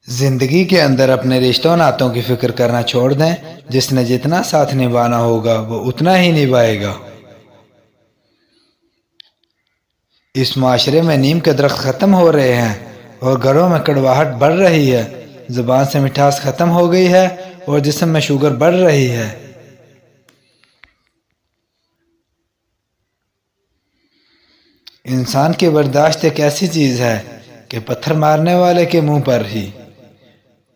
زندگی کے اندر اپنے رشتوں ناتوں کی فکر کرنا چھوڑ دیں. جس نے جتنا ساتھ نبھانا ہوگا وہ اتنا ہی نبھائے گا. اس معاشرے میں نیم کے درخت ختم ہو رہے ہیں اور گھروں میں کڑواہٹ بڑھ رہی ہے. زبان سے مٹھاس ختم ہو گئی ہے اور جسم میں شوگر بڑھ رہی ہے. انسان کی برداشت ایک ایسی چیز ہے کہ پتھر مارنے والے کے منہ پر ہی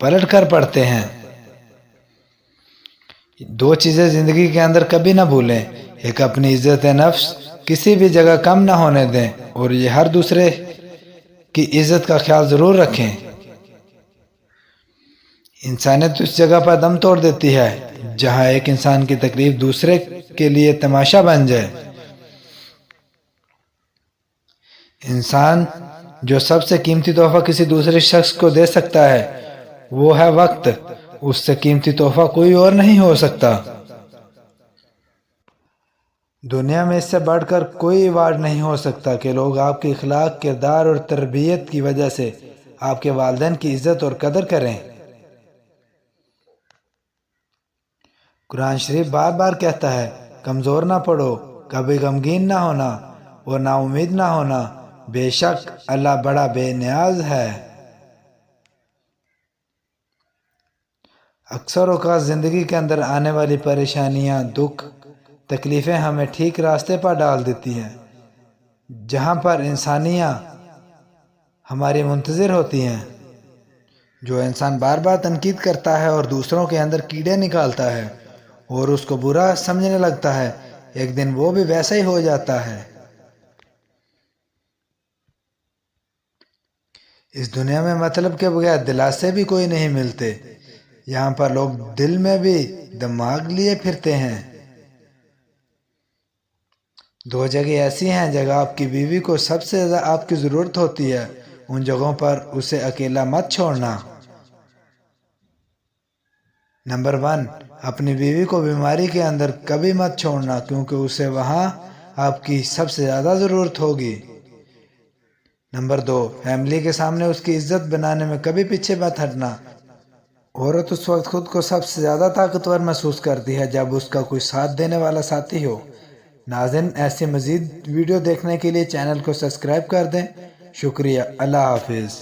پلٹ کر پڑتے ہیں. دو چیزیں زندگی کے اندر کبھی نہ بھولیں. ایک اپنی عزت نفس کسی بھی جگہ کم نہ ہونے دیں، اور یہ ہر دوسرے کی عزت کا خیال ضرور رکھیں. انسانیت اس جگہ پر دم توڑ دیتی ہے جہاں ایک انسان کی تکلیف دوسرے کے لیے تماشا بن جائے. انسان جو سب سے قیمتی تحفہ کسی دوسرے شخص کو دے سکتا ہے وہ ہے وقت. اس سے قیمتی تحفہ کوئی اور نہیں ہو سکتا. دنیا میں اس سے بڑھ کر کوئی ایوارڈ نہیں ہو سکتا کہ لوگ آپ کے اخلاق، کردار اور تربیت کی وجہ سے آپ کے والدین کی عزت اور قدر کریں. قرآن شریف بار بار کہتا ہے کمزور نہ پڑو، کبھی غمگین نہ ہونا اور نا امید نہ ہونا. بے شک اللہ بڑا بے نیاز ہے. اکثر اوقات زندگی کے اندر آنے والی پریشانیاں، دکھ، تکلیفیں ہمیں ٹھیک راستے پر ڈال دیتی ہیں جہاں پر انسانیاں ہماری منتظر ہوتی ہیں. جو انسان بار بار تنقید کرتا ہے اور دوسروں کے اندر کیڑے نکالتا ہے اور اس کو برا سمجھنے لگتا ہے، ایک دن وہ بھی ویسا ہی ہو جاتا ہے. اس دنیا میں مطلب کے بغیر دلاسے بھی کوئی نہیں ملتے. یہاں پر لوگ دل میں بھی دماغ لیے پھرتے ہیں. دو جگہ ایسی ہیں جگہ آپ کی بیوی کو سب سے زیادہ آپ کی ضرورت ہوتی ہے. ان جگہوں پر اسے اکیلا مت چھوڑنا. نمبر 1، اپنی بیوی کو بیماری کے اندر کبھی مت چھوڑنا کیونکہ اسے وہاں آپ کی سب سے زیادہ ضرورت ہوگی. نمبر 2، فیملی کے سامنے اس کی عزت بنانے میں کبھی پیچھے مت ہٹنا. عورت اس وقت خود کو سب سے زیادہ طاقتور محسوس کرتی ہے جب اس کا کوئی ساتھ دینے والا ساتھی ہو. ناظرین، ایسے مزید ویڈیو دیکھنے کے لیے چینل کو سبسکرائب کر دیں. شکریہ. اللہ حافظ.